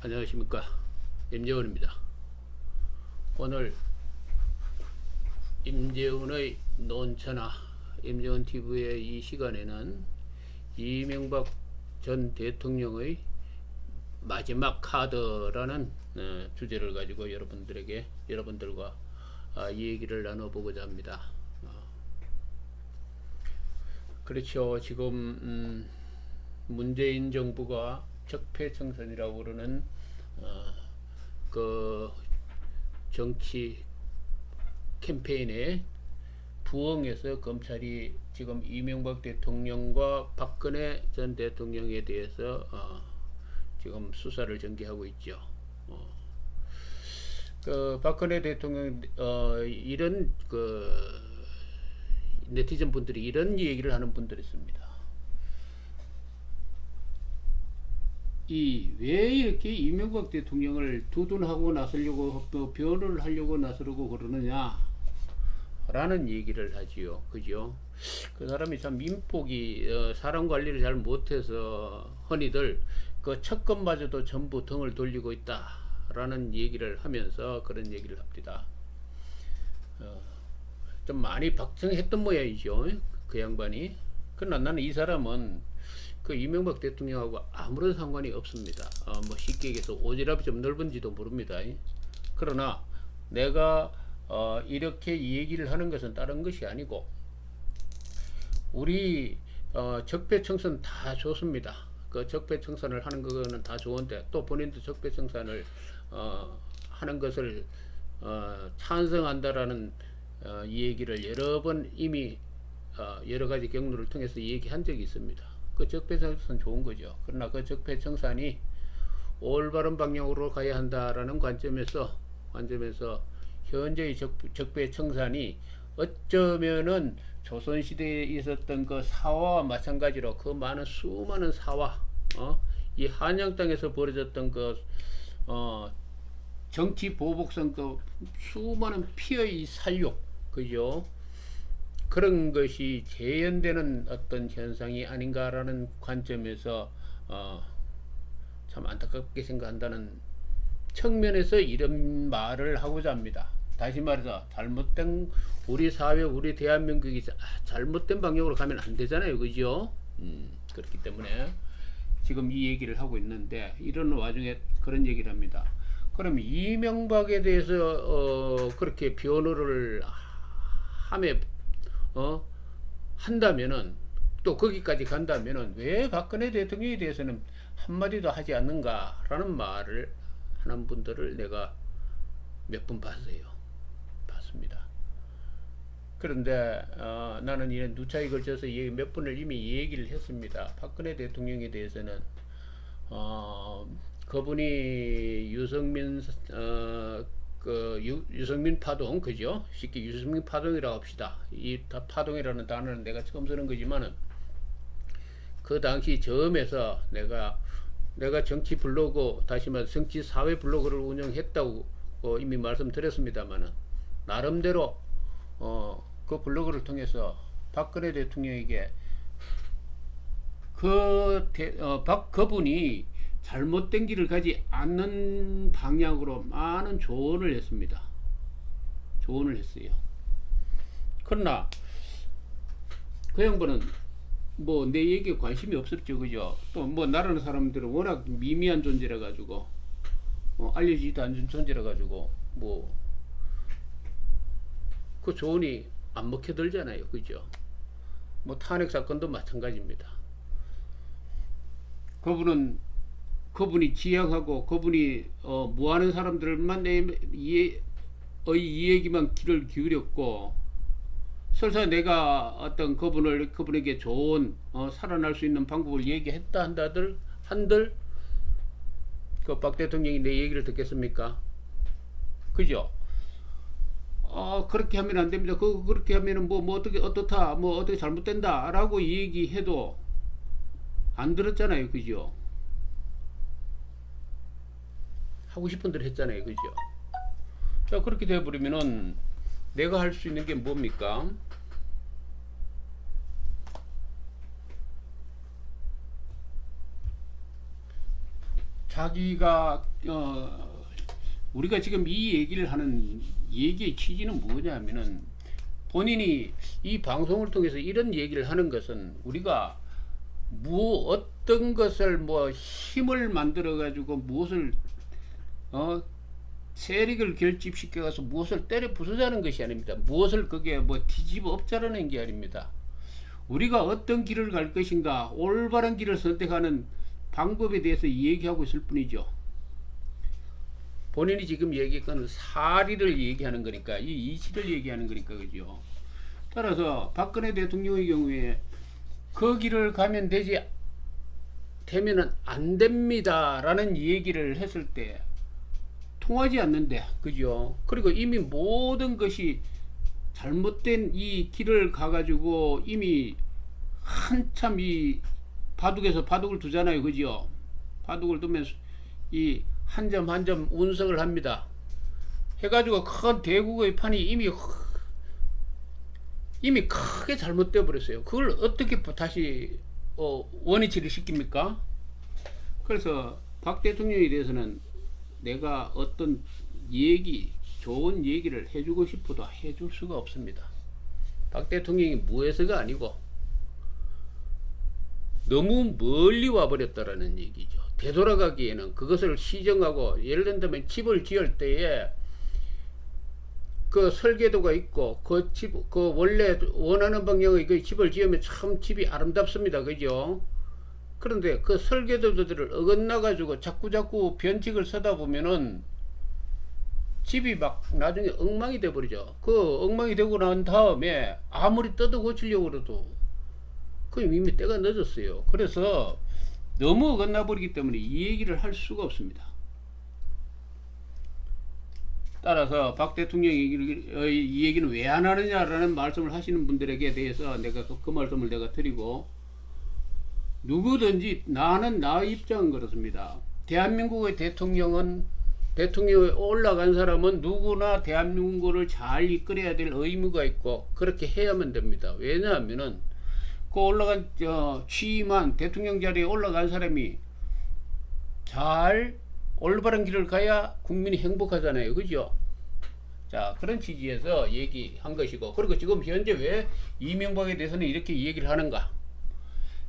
안녕하십니까, 임재원입니다. 오늘 임재원의 논천하, 임재원 TV의 이 시간에는 이명박 전 대통령의 마지막 카드라는 주제를 가지고 여러분들과 이 얘기를 나눠보고자 합니다. 그렇죠. 지금 문재인 정부가 적폐청산이라고 그러는 그 정치 캠페인에 부응해서 검찰이 지금 이명박 대통령과 박근혜 전 대통령에 대해서 지금 수사를 전개하고 있죠. 그 박근혜 대통령 이런 그 네티즌 분들이 이런 얘기를 하는 분들이 있습니다. 왜 이렇게 이명박 대통령을 두둔하고 나서려고 변호를 하려고 나서려고 그러느냐 라는 얘기를 하지요. 그죠? 그 사람이 참 민폭이 사람 관리를 잘 못해서 흔히들 그 척검마저도 전부 등을 돌리고 있다 라는 얘기를 하면서 그런 얘기를 합니다. 좀 많이 박정했던 모양이죠, 그 양반이. 그러나 나는 이 사람은 그 이명박 대통령하고 아무런 상관이 없습니다. 뭐 쉽게 얘기해서 오지랖이 좀 넓은지도 모릅니다. 그러나 내가 이렇게 얘기를 하는 것은 다른 것이 아니고, 우리 적폐청산 다 좋습니다. 그 적폐청산을 하는 거는 다 좋은데, 또 본인도 적폐청산을 하는 것을 찬성한다라는 이 얘기를 여러 번 이미 여러 가지 경로를 통해서 얘기한 적이 있습니다. 그 적폐청산 좋은 거죠. 그러나 그 적폐청산이 올바른 방향으로 가야 한다라는 관점에서 현재의 적폐청산이 어쩌면은 조선시대에 있었던 그 사화와 마찬가지로 그 많은 수많은 사화, 이 한양 땅에서 벌어졌던 그 정치 보복성 그 수많은 피의 살육, 그죠? 그런 것이 재현되는 어떤 현상이 아닌가라는 관점에서 참 안타깝게 생각한다는 측면에서 이런 말을 하고자 합니다. 다시 말해서 잘못된 우리 사회, 우리 대한민국이 잘못된 방향으로 가면 안 되잖아요, 그죠? 그렇기 때문에 지금 이 얘기를 하고 있는데, 이런 와중에 그런 얘기를 합니다. 그럼 이명박에 대해서 그렇게 변호를 함에 한다면은, 또 거기까지 간다면은 왜 박근혜 대통령에 대해서는 한마디도 하지 않는가라는 말을 하는 분들을 내가 몇 분 봤습니다. 그런데 나는 이런 누차에 걸쳐서 몇 번을 이미 얘기를 했습니다. 박근혜 대통령에 대해서는 그분이 유승민 파동, 그죠? 쉽게 유승민 파동이라고 합시다. 이 파동이라는 단어는 내가 처음 쓰는 거지만은, 그 당시 처음에서 내가 정치 블로그, 다시 말해 정치 사회 블로그를 운영했다고 이미 말씀드렸습니다만은, 나름대로 그 블로그를 통해서 박근혜 대통령에게 그분이 잘못된 길을 가지 않는 방향으로 많은 조언을 했습니다. 조언을 했어요. 그러나 그 양반은 뭐 내 얘기에 관심이 없었죠, 그죠? 또 뭐 나라는 사람들은 워낙 미미한 존재라 가지고 알려지지도 않은 존재라 가지고 뭐 그 조언이 안 먹혀들잖아요, 그죠? 뭐 탄핵 사건도 마찬가지입니다. 그분이 지향하고 그분이 뭐하는 사람들만 이 얘기만 귀를 기울였고, 설사 내가 어떤 그분에게 좋은 살아날 수 있는 방법을 얘기했다 한들 그 박 대통령이 내 얘기를 듣겠습니까? 그죠? 그렇게 하면 안 됩니다. 그렇게 하면은 뭐 어떻다, 뭐 어떻게 잘못된다라고 얘기해도 안 들었잖아요, 그죠? 하고 싶은 대로 했잖아요, 그죠? 자, 그렇게 돼버리면은 내가 할 수 있는 게 뭡니까? 자기가 우리가 지금 이 얘기를 하는 얘기의 취지는 뭐냐면은 본인이 이 방송을 통해서 이런 얘기를 하는 것은 우리가 어떤 것을 뭐 힘을 만들어 가지고 무엇을 세력을 결집시켜 가서 무엇을 때려 부수자는 것이 아닙니다. 무엇을 그게 뭐 뒤집어 엎자라는 게 아닙니다. 우리가 어떤 길을 갈 것인가, 올바른 길을 선택하는 방법에 대해서 얘기하고 있을 뿐이죠. 본인이 지금 얘기했던 사리를 얘기하는 거니까, 이 이치를 얘기하는 거니까, 그죠. 따라서 박근혜 대통령의 경우에 그 길을 가면 되면은 안 됩니다 라는 얘기를 했을 때 통하지 않는데, 그죠. 그리고 이미 모든 것이 잘못된 이 길을 가가지고 이미 한참 이 바둑에서 바둑을 두잖아요, 그죠. 바둑을 두면서 이 한 점 한 점 운석을 합니다. 해가지고 큰 대국의 판이 이미 크게 잘못되어 버렸어요. 그걸 어떻게 다시 원위치를 시킵니까? 그래서 박 대통령에 대해서는 내가 어떤 좋은 얘기를 해주고 싶어도 해줄 수가 없습니다. 박 대통령이 무해서가 아니고 너무 멀리 와버렸다라는 얘기죠. 되돌아가기에는 그것을 시정하고, 예를 든다면 집을 지을 때에 그 설계도가 있고 그 원래 원하는 방향의 그 집을 지으면 참 집이 아름답습니다, 그죠. 그런데 그 설계도들을 어긋나 가지고 자꾸 변칙을 서다 보면은 집이 막 나중에 엉망이 돼 버리죠. 그 엉망이 되고 난 다음에 아무리 뜯어 고치려고 그래도 그 이미 때가 늦었어요. 그래서 너무 어긋나 버리기 때문에 이 얘기를 할 수가 없습니다. 따라서 박 대통령 이 얘기는 왜 안 하느냐라는 말씀을 하시는 분들에게 대해서 내가 그 말씀을 내가 드리고, 누구든지 나는 나의 입장은 그렇습니다. 대한민국의 대통령에 올라간 사람은 누구나 대한민국을 잘 이끌어야 될 의무가 있고 그렇게 해야만 됩니다. 왜냐하면은 그 올라간 취임한 대통령 자리에 올라간 사람이 잘 올바른 길을 가야 국민이 행복하잖아요, 그죠. 자, 그런 취지에서 얘기한 것이고, 그리고 지금 현재 왜 이명박에 대해서는 이렇게 얘기를 하는가.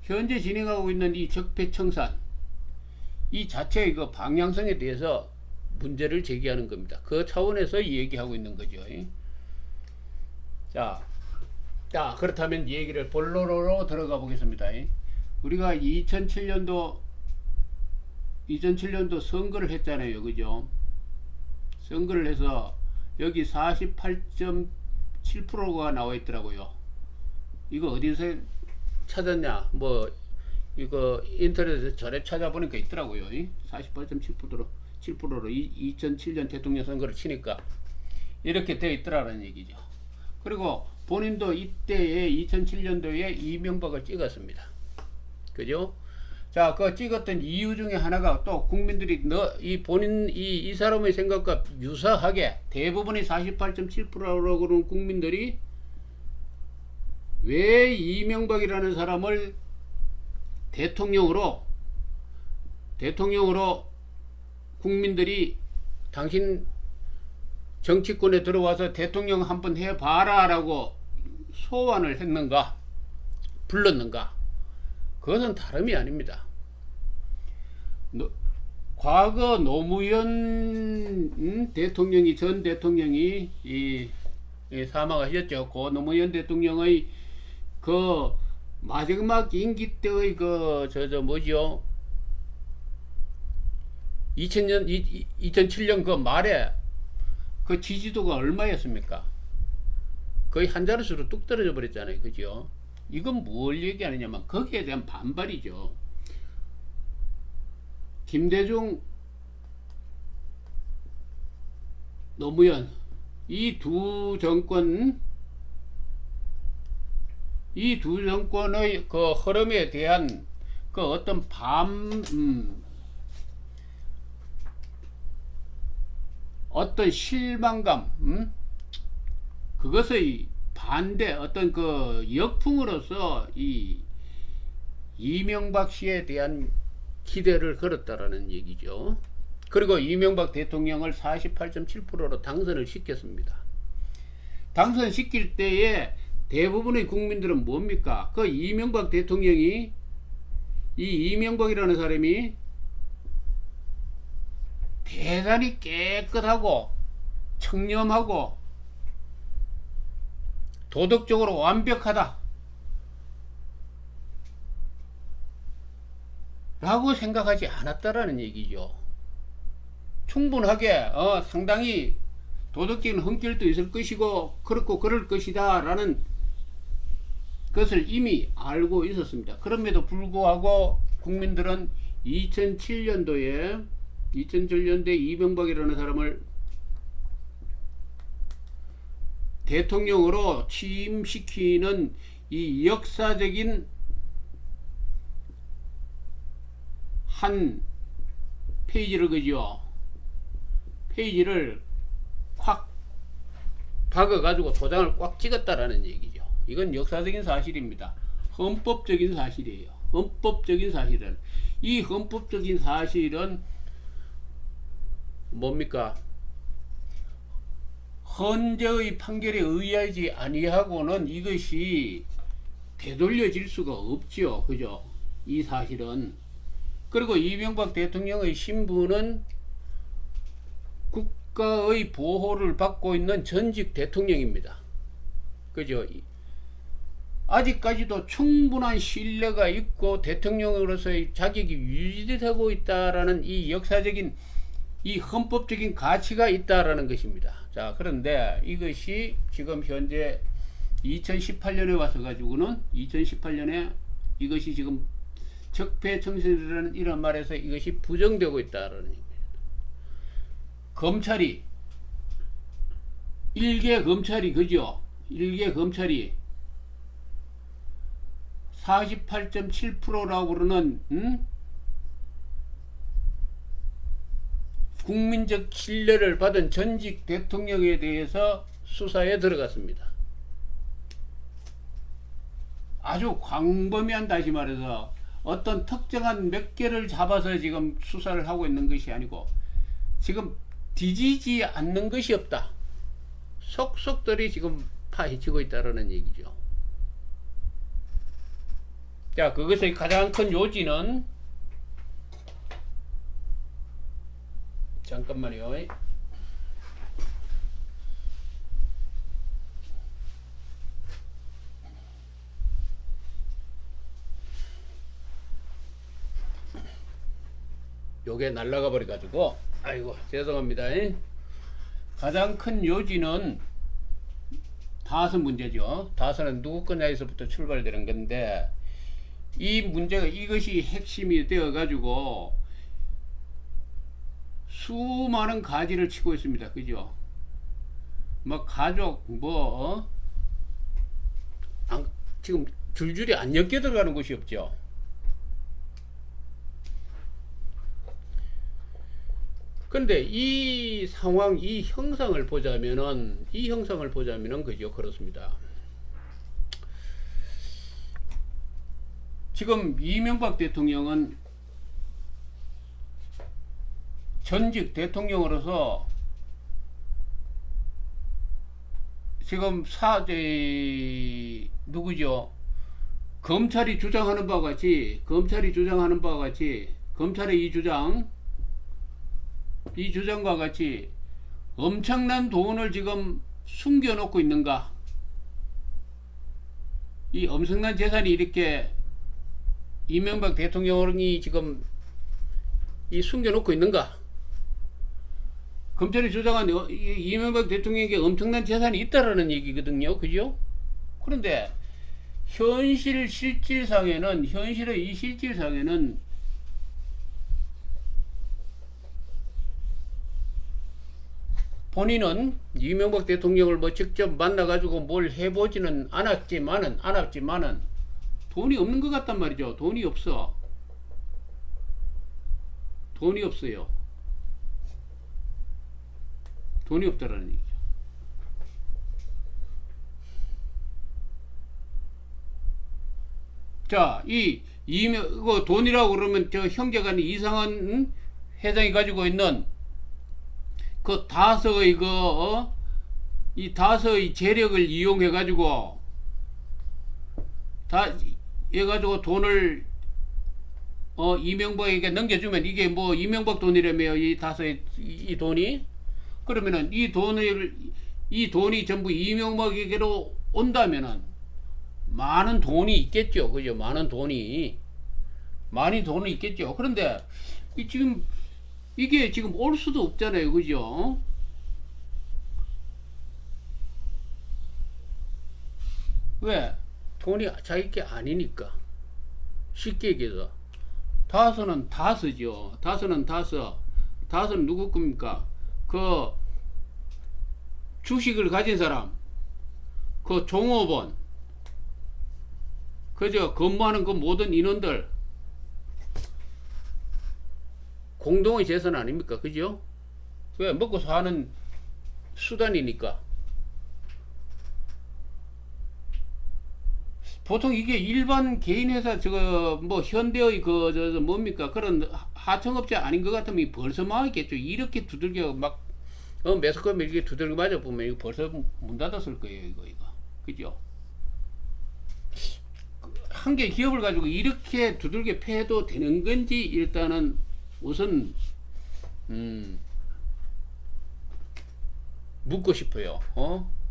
현재 진행하고 있는 이 적폐청산 이 자체의 그 방향성에 대해서 문제를 제기하는 겁니다. 그 차원에서 얘기하고 있는 거죠. 자, 그렇다면 얘기를 본론으로 들어가 보겠습니다. 우리가 2007년도 선거를 했잖아요, 그죠. 선거를 해서 여기 48.7%가 나와 있더라고요. 이거 어디서 찾았냐, 뭐 이거 인터넷에서 전에 찾아보니까 있더라고요. 48.7%로 2007년 대통령 선거를 치니까 이렇게 되어 있더라는 얘기죠. 그리고 본인도 이때에 2007년도에 이명박을 찍었습니다, 그죠. 자, 그 찍었던 이유 중에 하나가 또 국민들이 이 사람의 생각과 유사하게 대부분이 48.7%라고 그러는 국민들이 왜 이명박이라는 사람을 대통령으로 국민들이 당신 정치권에 들어와서 대통령 한번 해봐라 라고 소환을 했는가, 불렀는가. 그것은 다름이 아닙니다. 과거 노무현 대통령이, 전 대통령이 사망하셨죠. 그 노무현 대통령의 그 마지막 임기 때의 뭐죠? 2007년 그 말에 그 지지도가 얼마였습니까? 거의 한 자릿수로 뚝 떨어져 버렸잖아요, 그죠? 이건 뭘 얘기하느냐면 거기에 대한 반발이죠. 김대중, 노무현 이 두 정권의 그 흐름에 대한 그 어떤 어떤 실망감, 그것의 반대, 어떤 그 역풍으로서 이 이명박 씨에 대한 기대를 걸었다라는 얘기죠. 그리고 이명박 대통령을 48.7%로 당선을 시켰습니다. 당선시킬 때에 대부분의 국민들은 뭡니까? 그 이명박 대통령이, 이 이명박이라는 사람이 대단히 깨끗하고 청렴하고 도덕적으로 완벽하다 라고 생각하지 않았다라는 얘기죠. 충분하게 상당히 도덕적인 성질도 있을 것이고 그렇고 그럴 것이다 라는 것을 이미 알고 있었습니다. 그럼에도 불구하고 국민들은 2007년도에 이명박이라는 사람을 대통령으로 취임시키는 이 역사적인 한 페이지를 그죠. 페이지를 확 박아가지고 도장을 꽉 찍었다라는 얘기죠. 이건 역사적인 사실입니다. 헌법적인 사실이에요. 헌법적인 사실은, 이 헌법적인 사실은 뭡니까? 헌재의 판결에 의하지 아니하고는 이것이 되돌려질 수가 없죠. 그죠? 이 사실은. 그리고 이명박 대통령의 신분은 국가의 보호를 받고 있는 전직 대통령입니다. 그죠? 아직까지도 충분한 신뢰가 있고 대통령으로서의 자격이 유지되고 있다라는 이 역사적인, 이 헌법적인 가치가 있다라는 것입니다. 자, 그런데 이것이 지금 현재 2018년에 와서 가지고는, 2018년에 이것이 지금 적폐청산이라는 이런 말에서 이것이 부정되고 있다라는 얘기입니다. 검찰이, 일개 검찰이, 그죠? 일개 검찰이 48.7%라고 그러는 국민적 신뢰를 받은 전직 대통령에 대해서 수사에 들어갔습니다. 아주 광범위한, 다시 말해서 어떤 특정한 몇 개를 잡아서 지금 수사를 하고 있는 것이 아니고 지금 뒤지지 않는 것이 없다. 속속들이 지금 파헤치고 있다는 얘기죠. 자, 그것의 가장 큰 요지는, 잠깐만요. 요게 날라가 버려 가지고, 아이고 죄송합니다. 가장 큰 요지는 다섯 문제죠. 다섯은 누구 거냐에서부터 출발되는 건데, 이 문제가, 이것이 핵심이 되어 가지고 수많은 가지를 치고 있습니다. 그죠? 뭐 가족 지금 줄줄이 안 엮여 들어가는 곳이 없죠. 근데 이 상황, 이 형상을 보자면은 그죠? 그렇습니다. 지금 이명박 대통령은 전직 대통령으로서 지금 누구죠? 검찰이 주장하는 바와 같이 검찰의 이 주장과 같이 엄청난 돈을 지금 숨겨놓고 있는가? 이 엄청난 재산이 이렇게 이명박 대통령이 지금 이 숨겨놓고 있는가? 검찰이 주장한 이명박 대통령에게 엄청난 재산이 있다라는 얘기거든요. 그죠? 그런데 현실의 실질상에는 본인은 이명박 대통령을 직접 만나가지고 뭘 해보지는 않았지만은 돈이 없는 것 같단 말이죠. 돈이 없어요. 돈이 없다라는 얘기죠. 자, 이거 돈이라고 그러면 저 형제간에 이상한 회장이 가지고 있는 그 다서의 이 다서의 재력을 이용해 가지고 다 해가지고 돈을 이명박에게 넘겨주면 이게 뭐 이명박 돈이라며요. 이 다서의 이 돈이 그러면은 이 돈이 전부 이명박에게로 온다면은 많은 돈이 있겠죠. 그죠? 많은 돈이 있겠죠. 그런데 이게 지금 올 수도 없잖아요. 그죠? 왜? 돈이 자기 게 아니니까. 쉽게 얘기해서 다서는 다서죠. 다서는 누구 겁니까? 그 주식을 가진 사람, 그 종업원, 그저 근무하는 그 모든 인원들 공동의 재산 아닙니까? 그죠? 왜? 먹고 사는 수단이니까. 보통 이게 일반 개인 회사 저거 뭐 현대의 뭡니까 그런 하청업체 아닌 것 같으면 벌써 망했겠죠. 이렇게 두들겨 막 매스컴 이렇게 두들겨 맞아 보면 이거 벌써 문 닫았을 거예요. 이거 그죠? 한 개 기업을 가지고 이렇게 두들겨 패도 되는 건지 일단은 우선 묻고 싶어요.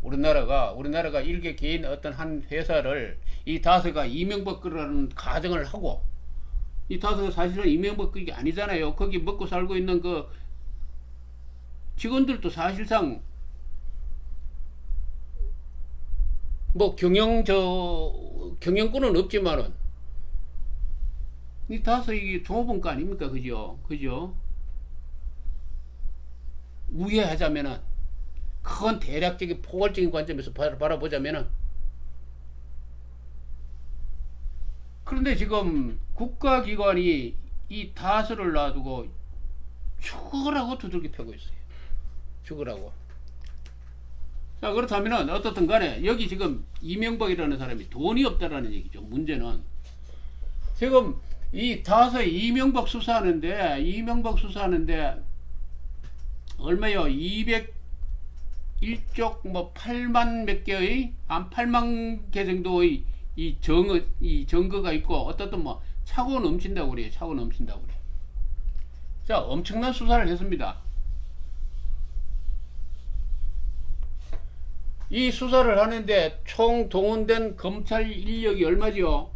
우리나라가 일개 개인 어떤 한 회사를 이 다서가 이명박 거라는 가정을 하고 이 다서가 사실은 이명박 그게 아니잖아요. 거기 먹고 살고 있는 그 직원들도 사실상 뭐 경영권은 없지만은 이 다서 이게 종업원가 아닙니까? 그죠? 우회하자면은 큰 대략적인 포괄적인 관점에서 바라보자면은 그런데 지금 국가기관이 이 다서를 놔두고 죽으라고 두들겨 패고 있어요. 죽으라고. 자, 그렇다면은 어떻든 간에 여기 지금 이명박이라는 사람이 돈이 없다라는 얘기죠. 문제는 지금 이 다서에 이명박 수사하는데 얼마요? 201쪽 뭐 8만 몇 개의 한 8만 개 정도의 이 증거가 있고 어떻든 뭐 차고 넘친다고 그래요. 자, 엄청난 수사를 했습니다. 이 수사를 하는데 총 동원된 검찰 인력이 얼마죠?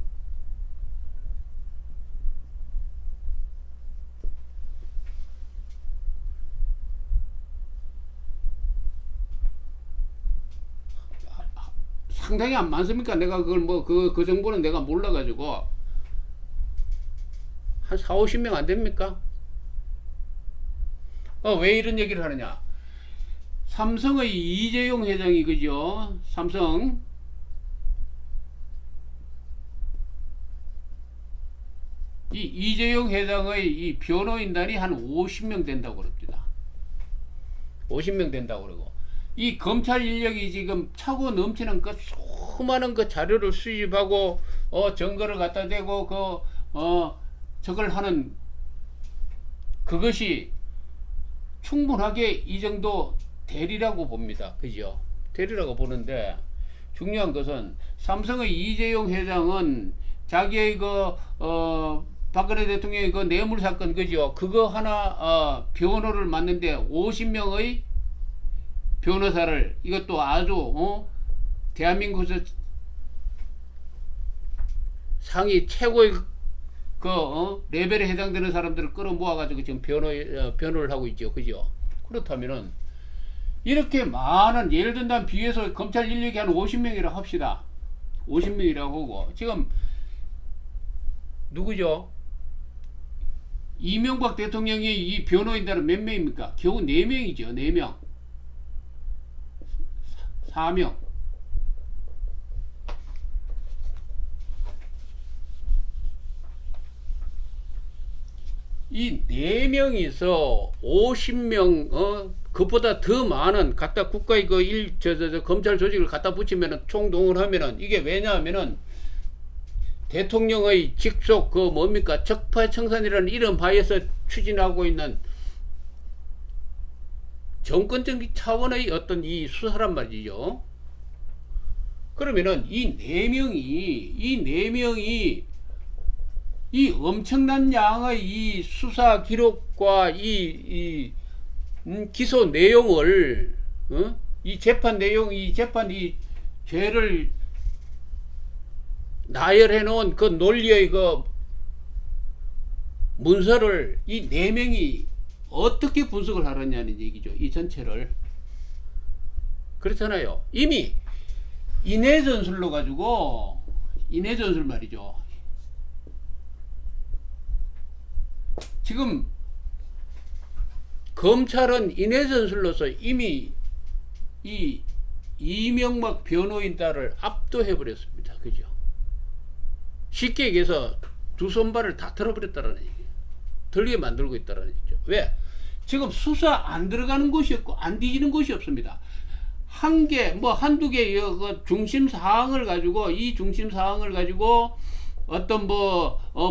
상당히 안 많습니까? 내가 그걸 뭐 그 정보는 내가 몰라가지고 한 4, 50명 안 됩니까? 왜 이런 얘기를 하느냐? 삼성의 이재용 회장이 그죠? 삼성 이 이재용 회장의 이 변호인단이 한 50명 된다고 그럽니다. 50명 된다고 그러고 이 검찰 인력이 지금 차고 넘치는 그 수많은 그 자료를 수집하고 증거를 갖다 대고 저걸 하는 그것이 충분하게 이 정도 되리라고 봅니다. 그죠? 되리라고 보는데 중요한 것은 삼성의 이재용 회장은 자기의 박근혜 대통령의 그 뇌물 사건 그죠? 그거 하나 변호를 맡는데 50명의 변호사를 이것도 아주 대한민국에서 상위 최고의 레벨에 해당되는 사람들을 끌어모아가지고 지금 변호를 하고 있죠. 그죠? 그렇다면은 이렇게 많은 예를 든다면 비해서 검찰 인력이 한 50명이라고 합시다. 50명이라고 하고 지금 누구죠? 이명박 대통령이 이 변호인단은 몇 명입니까? 겨우 4명이죠. 4명. 4명. 이 4명이서 50명 그보다 더 많은 갖다 국가의 검찰 조직을 갖다 붙이면은 총동원하면은 이게 왜냐하면은 대통령의 직속 그 뭡니까 적폐청산이라는 이런 바에서 추진하고 있는 정권적 차원의 어떤 이 수사란 말이죠. 그러면은 이 네 명이 이 엄청난 양의 이 수사 기록과 이 기소 내용을 이 재판 내용 이 죄를 나열해 놓은 그 논리의 그 문서를 이 네 명이 어떻게 분석을 하느냐는 얘기죠. 이 전체를. 그렇잖아요. 이미 인해 전술로 가지고 인해 전술 말이죠. 지금 검찰은 인해 전술로서 이미 이 이명박 변호인 딸을 압도해 버렸습니다. 그죠? 쉽게 얘기해서 두 손발을 다 틀어버렸다라는 얘기예요. 들리게 만들고 있다라는 얘기죠. 왜? 지금 수사 안 들어가는 곳이 없고 안 뒤지는 곳이 없습니다. 한두 개 중심 사항을 가지고 이 중심 사항을 가지고 어떤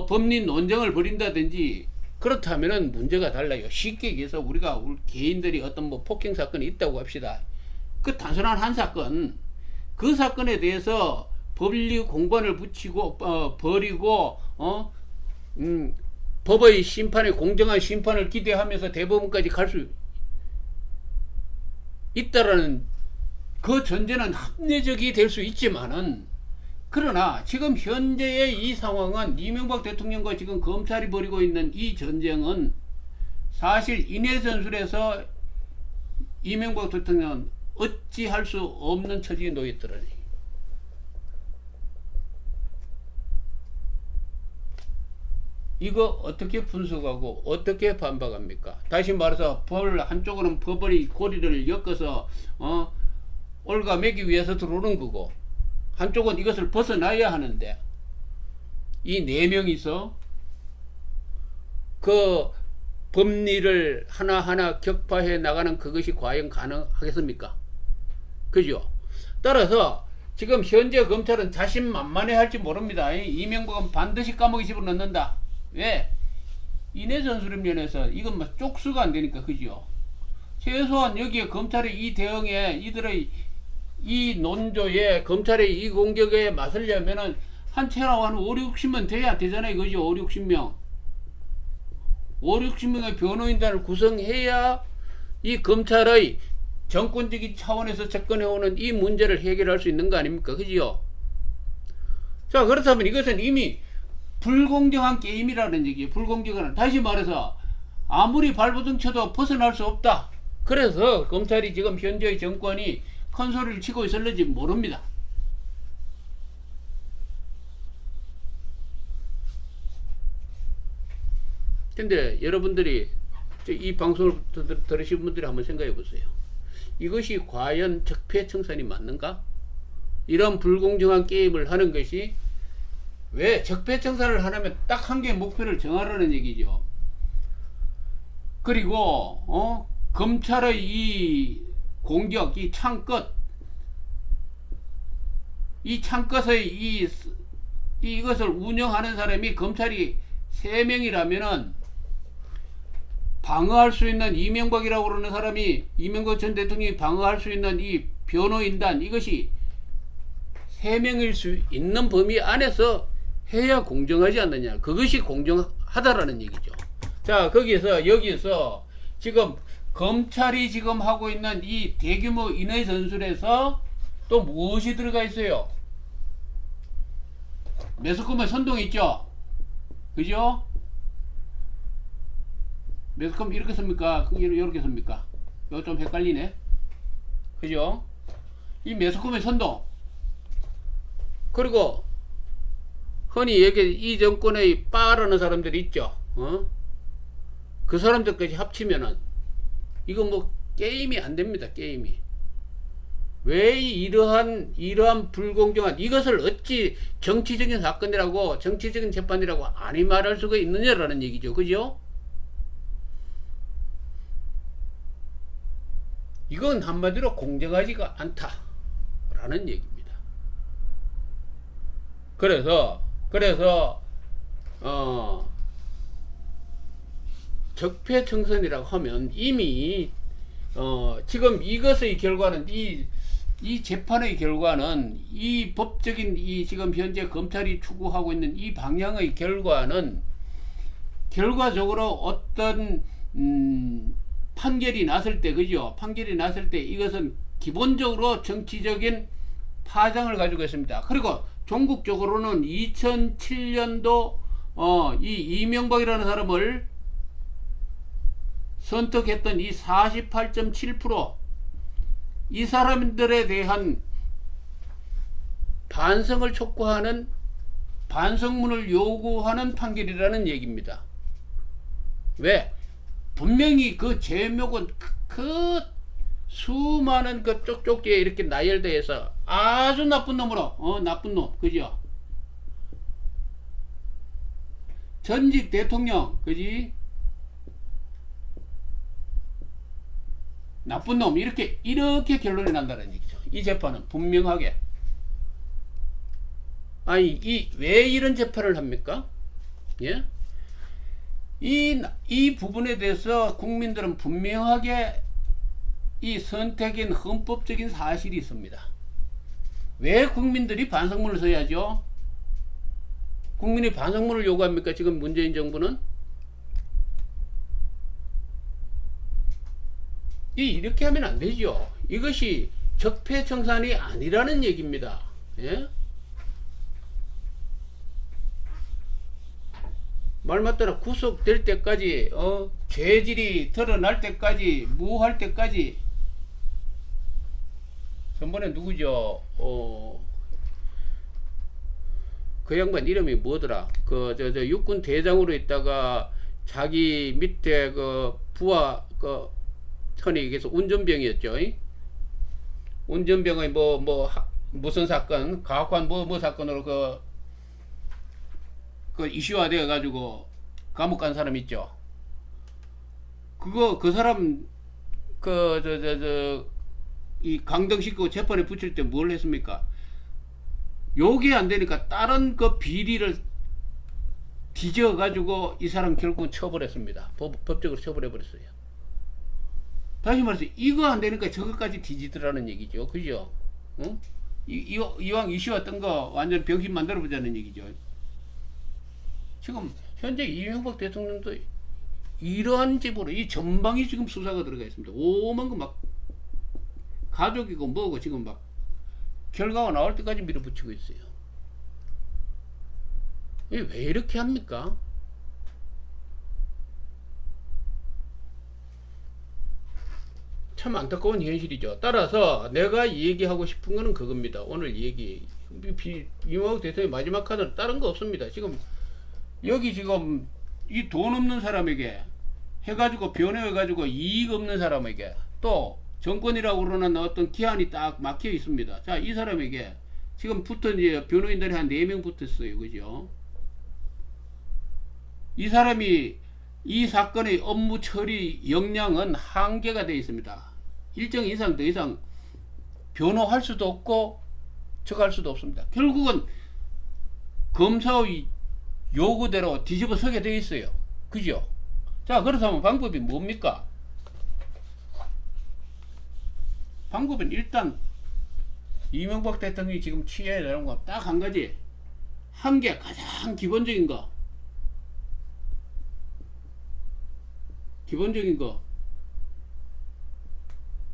법리 논쟁을 벌인다든지 그렇다면은 문제가 달라요. 쉽게 얘기해서 우리 개인들이 어떤 폭행 사건이 있다고 합시다. 그 단순한 한 사건, 그 사건에 대해서 법리 공관을 붙이고 버리고 법의 심판에 공정한 심판을 기대하면서 대법원까지 갈 수 있다라는 그 전제는 합리적이 될 수 있지만은, 그러나 지금 현재의 이 상황은 이명박 대통령과 지금 검찰이 벌이고 있는 이 전쟁은 사실 인해 전술에서 이명박 대통령은 어찌할 수 없는 처지에 놓였더라니. 이거 어떻게 분석하고 어떻게 반박합니까? 다시 말해서 한쪽은 법의 고리를 엮어서 올가매기 위해서 들어오는 거고, 한쪽은 이것을 벗어나야 하는데, 이 네 명이서 그 법리를 하나하나 격파해 나가는 그것이 과연 가능하겠습니까? 그죠? 따라서 지금 현재 검찰은 자신만만해 할지 모릅니다. 이명박은 반드시 감옥에 집어넣는다. 왜? 인해 전술의 면에서 이건 쪽수가 안 되니까. 그죠? 최소한 여기에 검찰의 이 대응에, 이들의 이 논조에, 검찰의 이 공격에 맞으려면은 한 채로 한 5, 60명 돼야 되잖아요. 그죠? 5, 60명. 5, 60명의 변호인단을 구성해야 이 검찰의 정권적인 차원에서 접근해오는 이 문제를 해결할 수 있는 거 아닙니까? 그죠? 자, 그렇다면 이것은 이미 불공정한 게임이라는 얘기예요. 불공정한. 다시 말해서 아무리 발버둥 쳐도 벗어날 수 없다. 그래서 검찰이 지금 현재의 정권이 큰 소리를 치고 있을지 모릅니다. 근데 여러분들이 이 방송을 들으신 분들이 한번 생각해 보세요. 이것이 과연 적폐청산이 맞는가? 이런 불공정한 게임을 하는 것이, 왜 적폐청산을 하려면 딱 한 개의 목표를 정하라는 얘기죠. 그리고 검찰의 이 공격, 이 창끝, 이 창끝의 이것을 운영하는 사람이 검찰이 3명이라면은 방어할 수 있는, 이명박이라고 그러는 사람이, 이명박 전 대통령이 방어할 수 있는 이 변호인단, 이것이 3명일 수 있는 범위 안에서 해야 공정하지 않느냐. 그것이 공정하다라는 얘기죠. 자, 여기서 지금 검찰이 지금 하고 있는 이 대규모 인해 전술에서 또 무엇이 들어가 있어요? 매스컴의 선동이 있죠? 그죠? 매스컴 이렇게 씁니까? 이렇게 씁니까? 이거 좀 헷갈리네. 그죠? 이 매스컴의 선동, 그리고 흔히 이 정권의 빠라는 사람들이 있죠. 그 사람들까지 합치면은 이거 게임이 안 됩니다. 게임이. 왜 이러한 불공정한 이것을 어찌 정치적인 사건이라고, 정치적인 재판이라고 아니 말할 수가 있느냐라는 얘기죠. 그죠? 이건 한마디로 공정하지가 않다라는 얘기입니다. 그래서 그래서 적폐청산이라고 하면 이미 지금 이것의 결과는 이 재판의 결과는 이 법적인 이 지금 현재 검찰이 추구하고 있는 이 방향의 결과는 결과적으로 어떤 판결이 났을 때, 그죠? 판결이 났을 때 이것은 기본적으로 정치적인 파장을 가지고 있습니다. 그리고 종국적으로는 2007년도 이 이명박이라는 사람을 선택했던 이 48.7%, 이 사람들에 대한 반성을 촉구하는, 반성문을 요구하는 판결이라는 얘기입니다. 왜? 분명히 그 제목은 그 수많은 그 쪽쪽지에 이렇게 나열돼서 아주 나쁜 놈으로, 나쁜 놈, 그죠? 전직 대통령, 그지? 나쁜 놈, 이렇게 결론이 난다는 얘기죠. 이 재판은 분명하게. 아니, 왜 이런 재판을 합니까? 예? 이 부분에 대해서 국민들은 분명하게 이 선택인 헌법적인 사실이 있습니다. 왜 국민들이 반성문을 써야죠? 국민이 반성문을 요구합니까? 지금 문재인 정부는? 이렇게 하면 안 되죠. 이것이 적폐청산이 아니라는 얘기입니다. 예? 말 맞다나 구속될 때까지, 죄질이 드러날 때까지, 무할 때까지. 전번에 누구죠? 그 양반 이름이 뭐더라? 육군 대장으로 있다가 자기 밑에 부하 선이 계속 운전병이었죠. 운전병의 무슨 사건, 가혹한 뭐 사건으로 이슈화 되어 가지고 감옥 간 사람 있죠. 그 사람 이 강등시키고 재판에 붙일 때 뭘 했습니까? 요게 안 되니까 다른 그 비리를 뒤져 가지고 이 사람 결국은 처벌했습니다. 법적으로 처벌해 버렸어요. 다시 말해서 이거 안 되니까 저거까지 뒤지더라는 얘기죠. 그죠? 응? 이왕 이슈화 뜬 거 완전 병신 만들어 보자는 얘기죠. 지금 현재 이명박 대통령도 이러한 집으로 이 전방이 지금 수사가 들어가 있습니다. 오만 거 막 가족이고 뭐고 지금 막 결과가 나올 때까지 밀어붙이고 있어요. 왜 이렇게 합니까? 참 안타까운 현실이죠. 따라서 내가 얘기하고 싶은 거는 그겁니다. 오늘 얘기 이명박 대통령의 마지막 카드는 다른 거 없습니다. 지금 여기 지금 이 돈 없는 사람에게 해가지고 변호해가지고 이익 없는 사람에게 또 정권이라고 그러는 어떤 기한이 딱 막혀 있습니다. 자, 이 사람에게 지금 이제 변호인들이 한 4명 붙었어요. 그죠? 이 사람이 이 사건의 업무 처리 역량은 한계가 되어 있습니다. 일정 이상 더 이상 변호할 수도 없고 저거 할 수도 없습니다. 결국은 검사의 요구대로 뒤집어 서게 되어 있어요. 그죠? 자, 그렇다면 방법이 뭡니까? 방법은 일단 이명박 대통령이 지금 취해야 되는 거 딱 한 가지, 한 개 가장 기본적인 거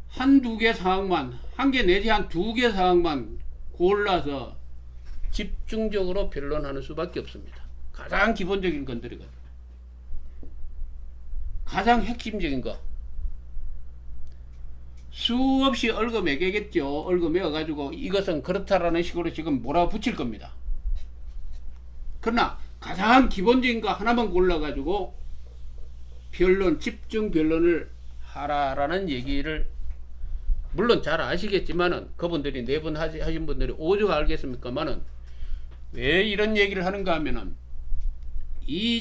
한두 개 사항만, 한 개 내지 한 두 개 사항만 골라서 집중적으로 변론하는 수밖에 없습니다. 가장 기본적인 건들이거든. 가장 핵심적인 거. 수없이 얽어매겠죠. 얽어매어가지고 이것은 그렇다라는 식으로 지금 몰아붙일 겁니다. 그러나 가장 기본적인 거 하나만 골라가지고 집중 변론을 하라라는 얘기를 물론 잘 아시겠지만은 그분들이 4번 하신 분들이 오죽 알겠습니까만은 왜 이런 얘기를 하는가 하면은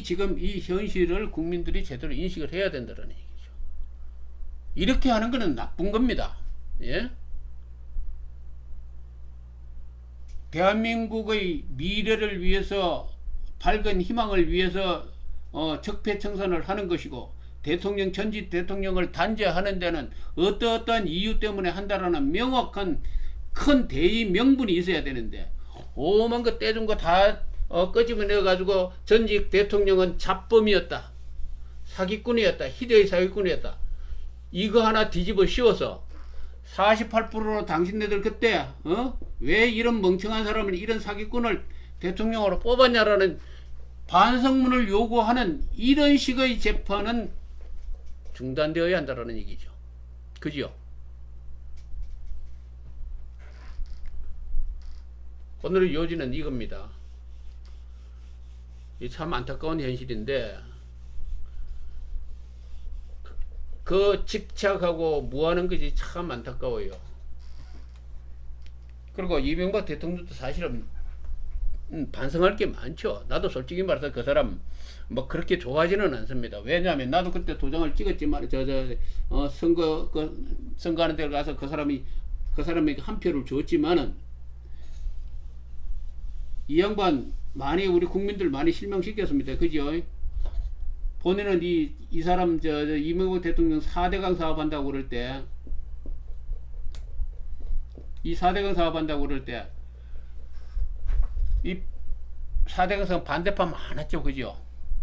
지금 이 현실을 국민들이 제대로 인식을 해야 된다는 얘기죠. 이렇게 하는 거는 나쁜 겁니다. 예? 대한민국의 미래를 위해서 밝은 희망을 위해서 적폐청산을 하는 것이고 대통령 전직 대통령을 단죄하는 데는 어떠한 이유 때문에 한다라는 명확한 큰 대의 명분이 있어야 되는데 오만 거 떼준 거 다 끄집어내 가지고 전직 대통령은 잡범이었다, 사기꾼이었다, 희대의 사기꾼이었다, 이거 하나 뒤집어 씌워서 48%로 당신네들 그때 왜 이런 멍청한 사람을, 이런 사기꾼을 대통령으로 뽑았냐라는 반성문을 요구하는 이런 식의 재판은 중단되어야 한다라는 얘기죠. 그죠? 오늘의 요지는 이겁니다. 이 참 안타까운 현실인데 그 집착하고 무하는 것이 참 안타까워요. 그리고 이명박 대통령도 사실은 반성할 게 많죠. 나도 솔직히 말해서 그 사람 뭐 그렇게 좋아하지는 않습니다. 왜냐하면 나도 그때 도장을 찍었지만 선거하는 데 가서 그 사람에게 한 표를 줬지만은 이 양반 많이 우리 국민들 많이 실망시켰습니다. 그죠? 본인은 이 사람 이명박 대통령 4대강 사업한다고 그럴 때, 이 4대강 사업한다고 그럴 때 이 4대강 사업 반대파 많았죠. 그죠?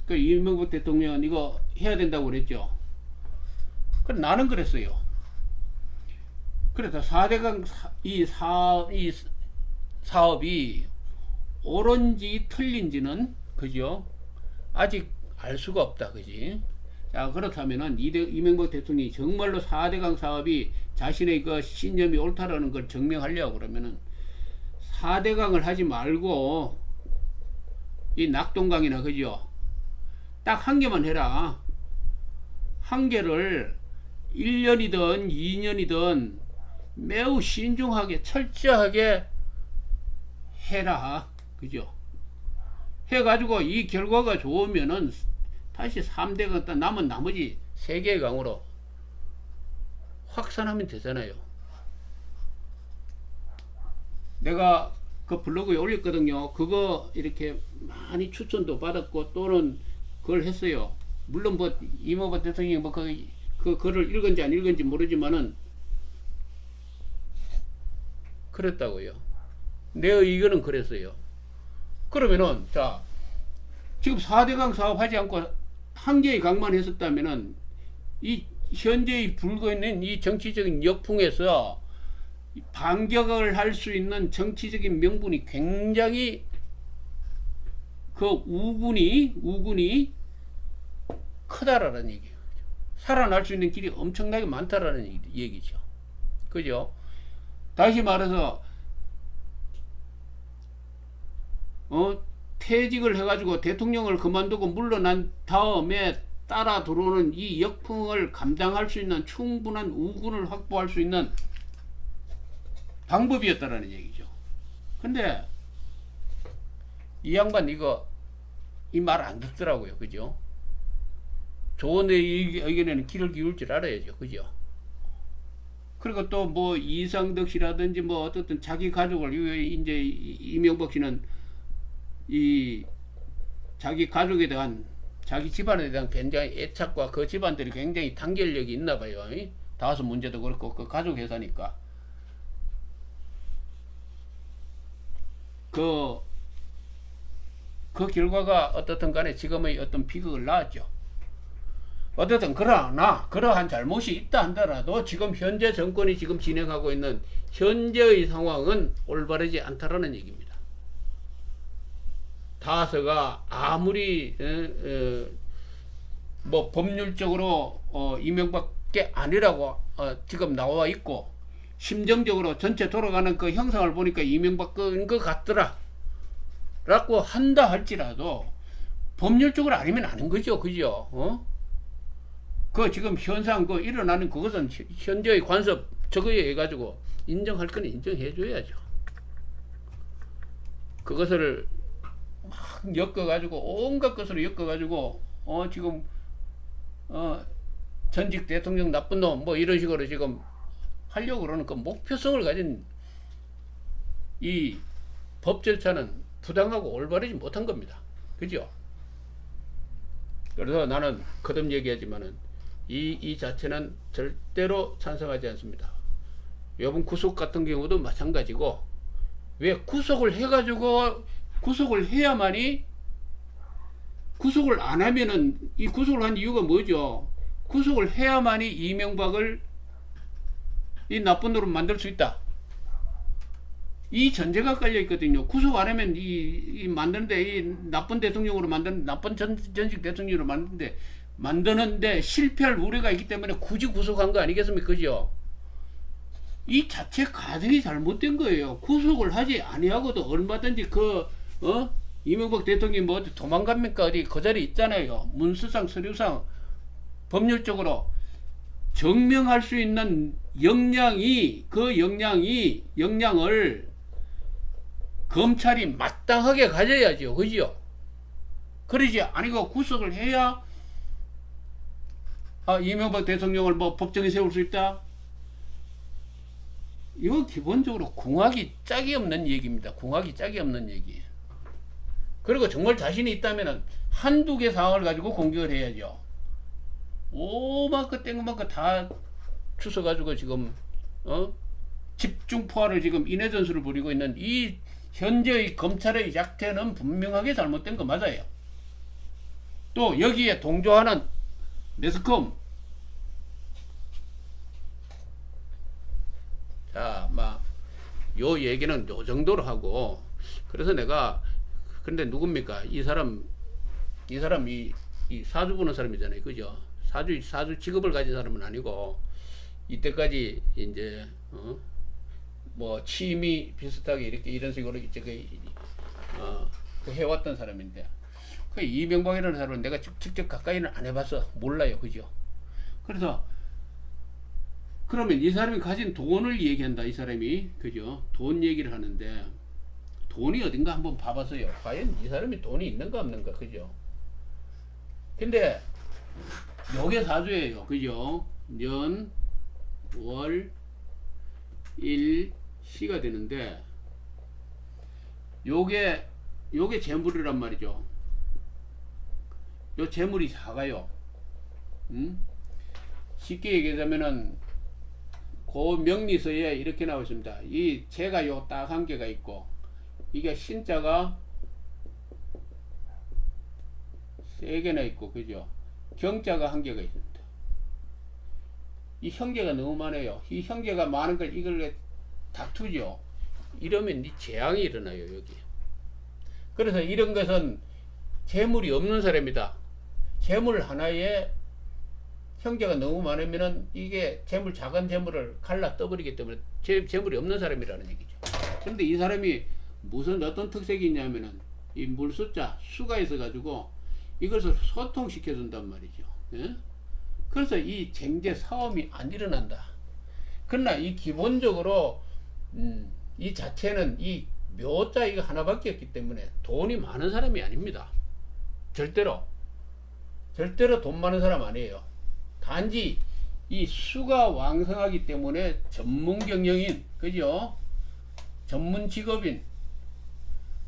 그 이명박 대통령은 이거 해야 된다고 그랬죠. 그래 나는 그랬어요. 그래서 4대강 이 사업이 옳은지 틀린지는 그죠? 아직 알 수가 없다. 그지? 자, 그렇다면은 이명박 대통령이 정말로 4대강 사업이 자신의 그 신념이 옳다라는 걸 증명하려고 그러면은 4대강을 하지 말고 이 낙동강이나 그죠? 딱 한 개만 해라. 한 개를 1년이든 2년이든 매우 신중하게 철저하게 해라. 그죠? 해가지고 이 결과가 좋으면은 다시 3대강 남은 나머지 3개의 강으로 확산하면 되잖아요. 내가 그 블로그에 올렸거든요. 그거 이렇게 많이 추천도 받았고 또는 그걸 했어요. 물론 뭐 이명박 대통령이 뭐 그 글을 읽은지 안 읽은지 모르지만은 그랬다고요. 내 의견은 그랬어요. 그러면은 자 지금 4대강 사업하지 않고 한 개의 강만 했었다면은 이 현재의 불고 있는 이 정치적인 역풍에서 반격을 할 수 있는 정치적인 명분이 굉장히 그 우군이 크다라는 얘기예요. 살아날 수 있는 길이 엄청나게 많다라는 얘기죠. 그죠? 다시 말해서 퇴직을 해가지고 대통령을 그만두고 물러난 다음에 따라 들어오는 이 역풍을 감당할 수 있는 충분한 우군을 확보할 수 있는 방법이었다라는 얘기죠. 근데 이 양반 이거 이 말 안 듣더라고요. 그죠? 좋은 의견에는 귀를 기울 줄 알아야죠. 그죠? 그리고 또 뭐 이상덕 씨라든지 뭐 어떻든 자기 가족을 이제 이명박 씨는 이 자기 가족에 대한 자기 집안에 대한 굉장히 애착과 그 집안들이 굉장히 단결력이 있나 봐요. 다섯 문제도 그렇고 그 가족 회사니까 그 결과가 어떻든 간에 지금의 어떤 비극을 낳았죠. 어쨌든 그러나 그러한 잘못이 있다 한다라도 지금 현재 정권이 지금 진행하고 있는 현재의 상황은 올바르지 않다라는 얘기입니다. 다서가 아무리 뭐 법률적으로 이명박계 아니라고 지금 나와 있고 심정적으로 전체 돌아가는 그 형상을 보니까 이명박인 것 같더라 라고 한다 할지라도 법률적으로 아니면 아닌 거죠. 그죠? 그 지금 현상 그 일어나는 그것은 현재의 관습 저거에 해가지고 인정할 건 인정해 줘야죠. 그것을 막 엮어가지고 온갖 것으로 엮어가지고 지금 전직 대통령 나쁜 놈 뭐 이런 식으로 지금 하려고 그러는 그 목표성을 가진 이 법 절차는 부당하고 올바르지 못한 겁니다. 그죠? 그래서 나는 거듭 얘기하지만은 이 자체는 절대로 찬성하지 않습니다. 이번 구속 같은 경우도 마찬가지고, 왜 구속을 해가지고 구속을 해야만이, 구속을 안 하면은, 이 구속을 한 이유가 뭐죠? 구속을 해야만이 이명박을 이 나쁜 놈으로 만들 수 있다. 이 전제가 깔려 있거든요. 구속 안 하면 이 만드는데, 이 나쁜 대통령으로 만드는, 나쁜 전직 대통령으로 만드는데 실패할 우려가 있기 때문에 굳이 구속한 거 아니겠습니까? 그죠? 이 자체 가정이 잘못된 거예요. 구속을 하지 아니하고도 얼마든지 이명박 대통령이 뭐 어디 도망갑니까? 어디 그 자리에 있잖아요. 문서상 서류상 법률적으로 증명할 수 있는 역량을 검찰이 마땅하게 가져야죠. 그죠? 그러지 아니고 구속을 해야 이명박 대통령을 뭐 법정에 세울 수 있다? 이거 기본적으로 궁합이 짝이 없는 얘기입니다. 궁합이 짝이 없는 얘기. 그리고 정말 자신이 있다면 한두 개 상황을 가지고 공격을 해야죠. 오만큼 땡만큼 다 주워가지고 지금 집중 포화를 지금 인해 전술을 벌이고 있는 이 현재의 검찰의 약태는 분명하게 잘못된 거 맞아요. 또 여기에 동조하는 매스컴, 자, 요 얘기는 요 정도로 하고, 그래서 내가, 근데 누굽니까? 이 사람이 이 사주 보는 사람이잖아요. 그죠? 사주 직업을 가진 사람은 아니고, 이때까지 이제, 뭐, 취미 비슷하게 이런 식으로 해왔던 사람인데, 그 이명박이라는 사람은 내가 직접 가까이는 안 해봐서 몰라요. 그죠? 그래서, 그러면 이 사람이 가진 돈을 얘기한다. 이 사람이. 그죠? 돈 얘기를 하는데, 돈이 어딘가 한번 봐봐서요. 과연 이 사람이 돈이 있는가 없는가. 그죠? 근데, 요게 사주예요. 그죠? 년, 월, 일, 시가 되는데, 요게 재물이란 말이죠. 요 재물이 작아요. 쉽게 얘기하자면은, 그 명리서에 이렇게 나와 있습니다. 이 재가 요 딱 한 개가 있고, 이게 신자가 세 개나 있고, 그죠? 경자가 한 개가 있습니다. 이 형제가 너무 많아요. 이 형제가 많은 걸 이걸 다투죠. 이러면 이 재앙이 일어나요, 여기. 그래서 이런 것은 재물이 없는 사람이다. 재물 하나에 형제가 너무 많으면은 이게 작은 재물을 갈라 떠버리기 때문에 재물이 없는 사람이라는 얘기죠. 그런데 이 사람이 무슨 어떤 특색이 있냐면은 이 물숫자 수가 있어가지고 이것을 소통시켜 준단 말이죠. 예? 그래서 이 쟁제 사업이 안 일어난다. 그러나 이 기본적으로 이 자체는 이 묘자 이거 하나밖에 없기 때문에 돈이 많은 사람이 아닙니다. 절대로 돈 많은 사람 아니에요. 단지 이 수가 왕성하기 때문에 전문 경영인, 그죠? 전문 직업인.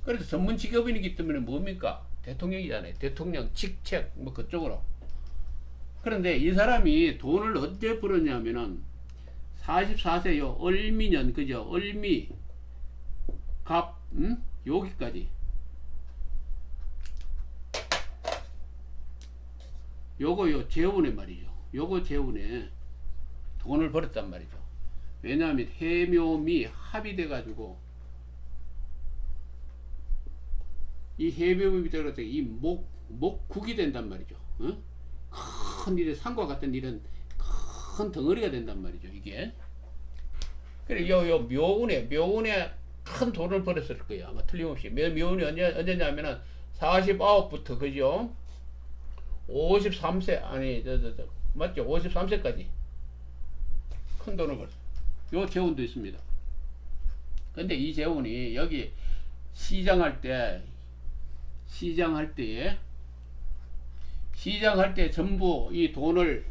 그래서 전문 직업인이기 때문에 뭡니까? 대통령이잖아요. 대통령 직책 뭐 그쪽으로. 그런데 이 사람이 돈을 언제 벌었냐면은 44세요. 을미년, 그죠? 을미 갑 여기까지. 요거 재운에 말이죠. 요거 재운에 돈을 벌었단 말이죠. 왜냐하면 해묘미 합이 돼가지고 이 해묘미 때문에 이 목국이 된단 말이죠. 큰 일에 산과 같은 일은 큰 덩어리가 된단 말이죠. 이게. 그래 요 묘운에 큰 돈을 벌었을 거예요. 아마 틀림없이. 묘운이 언제냐면은 49부터 그죠? 53세 아니 맞죠? 53세까지 큰 돈을 벌었어요. 요 재운도 있습니다. 근데 이 재운이 여기 시장할 때 전부 이 돈을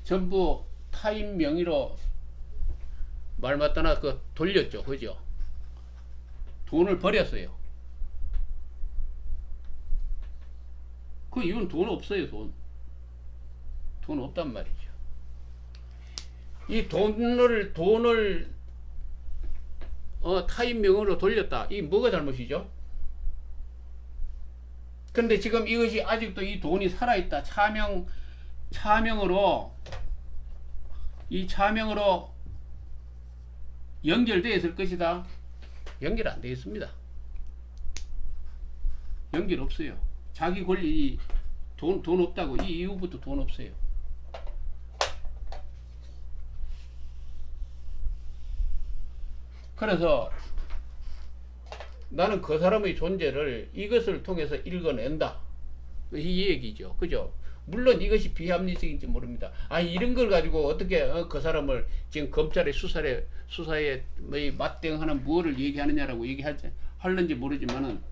전부 타인 명의로 말 맞다나 돌렸죠. 그죠? 돈을 버렸어요. 그 이유는 돈 없어요. 돈 없단 말이죠. 이 돈을 타인 명의로 돌렸다. 이 뭐가 잘못이죠? 근데 지금 이것이 아직도 이 돈이 살아있다. 차명으로 연결되어 있을 것이다. 연결 안 되어 있습니다. 연결 없어요. 자기 권리 돈 없다고 이 이후부터 돈 없어요. 그래서 나는 그 사람의 존재를 이것을 통해서 읽어낸다. 이 얘기죠. 그죠? 물론 이것이 비합리적인지 모릅니다. 이런 걸 가지고 어떻게 그 사람을 지금 검찰의 수사에 맞대응하는 무엇을 얘기하느냐라고 하는지 모르지만은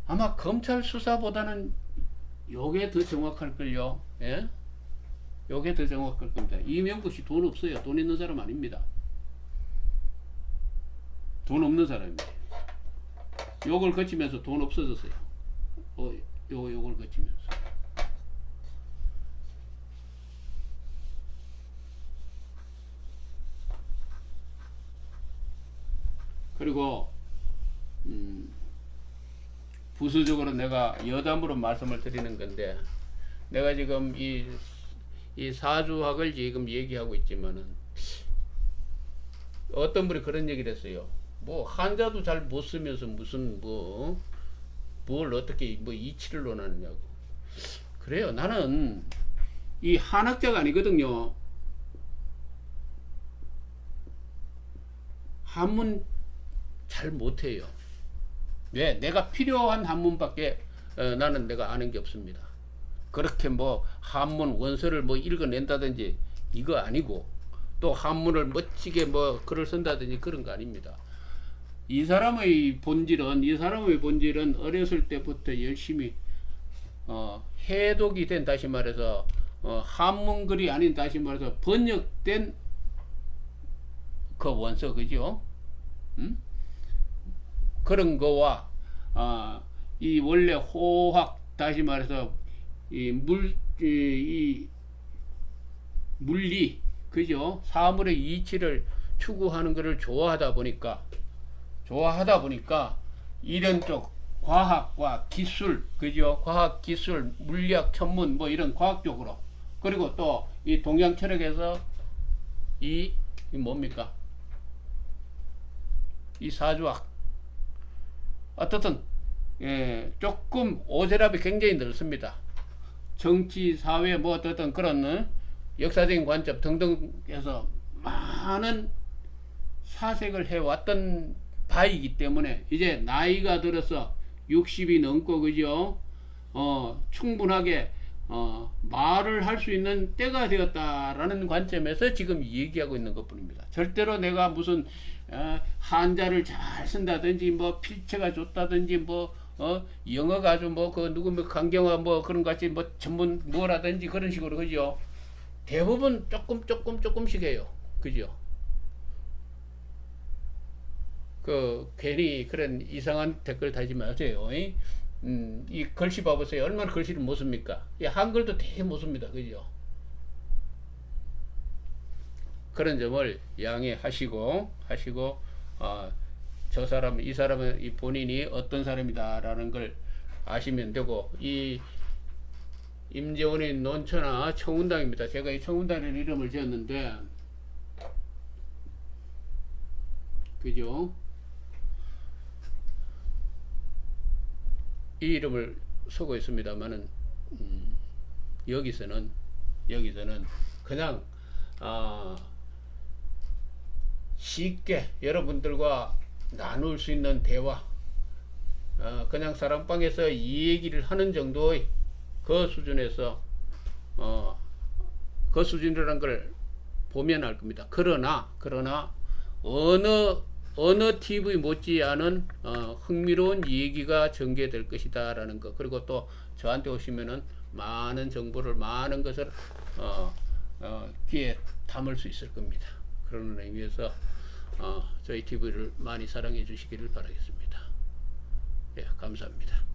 아마 검찰 수사보다는 요게 더 정확할걸요. 예? 요게 더 정확할 겁니다. 이명박 씨 돈 없어요. 돈 있는 사람 아닙니다. 돈 없는 사람입니다. 요걸 거치면서 돈 없어졌어요. 요걸 거치면서. 그리고 부수적으로 내가 여담으로 말씀을 드리는 건데, 내가 지금 이 사주학을 지금 얘기하고 있지만은 어떤 분이 그런 얘기를 했어요. 뭐 한자도 잘 못 쓰면서 무슨 뭘 어떻게 이치를 논하느냐고. 그래요. 나는 이 한학자가 아니거든요. 한문 잘 못해요. 왜? 내가 필요한 한문밖에 나는 내가 아는 게 없습니다. 그렇게 한문 원서를 읽어낸다든지 이거 아니고, 또 한문을 멋지게 글을 쓴다든지 그런 거 아닙니다. 이 사람의 본질은 어렸을 때부터 열심히 해독이 된, 다시 말해서 한문글이 아닌, 다시 말해서 번역된 그 원서, 그죠? 그런 거와 이 원래 호학, 다시 말해서 이 물리, 그죠? 사물의 이치를 추구하는 것을 좋아하다 보니까 이런 쪽 과학과 기술, 그죠? 과학, 기술, 물리학, 천문 이런 과학적으로, 그리고 또 이 동양 철학에서 이 뭡니까? 이 사주학, 어떻든 조금 오세랍이 굉장히 넓습니다. 정치, 사회 어떻든 그런 역사적인 관점 등등해서 많은 사색을 해왔던 바이기 때문에 이제 나이가 들어서 60이 넘고, 그죠? 충분하게 말을 할 수 있는 때가 되었다라는 관점에서 지금 얘기하고 있는 것뿐입니다. 절대로 내가 무슨 한자를 잘 쓴다든지 필체가 좋다든지 영어가 아주 누구 강경화 그런 같이 전문 뭐라든지 그런 식으로, 그죠? 대부분 조금씩 해요. 그죠? 괜히 그런 이상한 댓글 달지 마세요. 이 글씨 봐보세요. 얼마나 글씨를 못 씁니까? 한글도 되게 못 씁니다. 그죠? 그런 점을 양해하시고, 이 사람은 이 본인이 어떤 사람이다라는 걸 아시면 되고, 이 임재원의 논처나 청운당입니다. 제가 이 청운당이라는 이름을 지었는데, 그죠? 이 이름을 쓰고 있습니다만은 여기서는 그냥 쉽게 여러분들과 나눌 수 있는 대화, 그냥 사랑방에서 이 얘기를 하는 정도의 그 수준에서 그 수준이라는 걸 보면 알 겁니다. 그러나 어느 TV 못지않은 흥미로운 얘기가 전개될 것이다 라는 거, 그리고 또 저한테 오시면은 많은 정보를, 많은 것을 귀에 담을 수 있을 겁니다. 그런 의미에서 저희 TV를 많이 사랑해 주시기를 바라겠습니다. 예, 감사합니다.